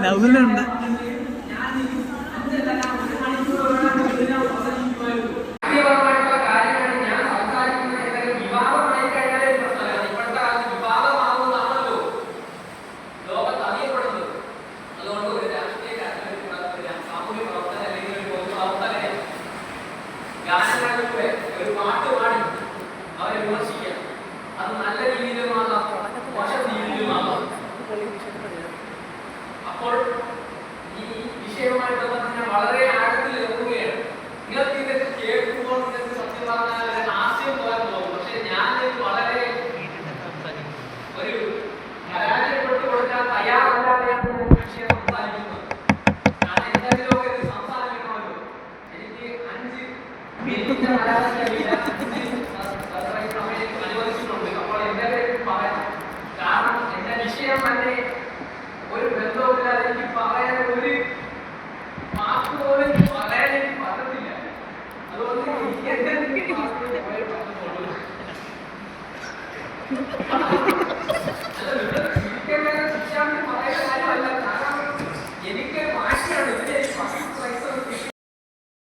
ലവ്ലുണ്ട്. ഒരു പാട്ട് പാടി അവരെ വിമർശിക്കാം. അത് നല്ല രീതിയിലുമാകാം, മോശം രീതിയിലുമാകാം. അപ്പോൾ ഈ വിഷയവുമായി ബന്ധപ്പെട്ട് ഞാൻ വളരെ ആഴത്തിൽ ഇറങ്ങുകയാണ്. നിങ്ങൾക്ക് ഇതൊക്കെ കേൾക്കുമ്പോൾ നിങ്ങൾക്ക് സത്യം പറഞ്ഞാൽ ആശയം പോകാൻ പോകും. പക്ഷെ ഞാൻ വളരെ ഒരു പരാജയപ്പെട്ടു കൊടുക്കാൻ തയ്യാറല്ലാതെയാണ് വിഷയം സംസാരിക്കുന്നത്. ഞാൻ എന്തെങ്കിലും സംസാരിക്കണമല്ലോ. എനിക്ക് 5 മിനിറ്റ് അനുവദിച്ചിട്ടുണ്ട്. അപ്പോൾ എന്തെങ്കിലും പറയാം. കാരണം എന്റെ വിഷയം തന്നെ ഒരു ബന്ധവുമില്ലാതെ എനിക്ക് പറയാൻ ഒരു വാക്ക് പോലും പറയാൻ എനിക്ക് പറ്റത്തില്ല. അതുകൊണ്ട് എന്തെങ്കിലും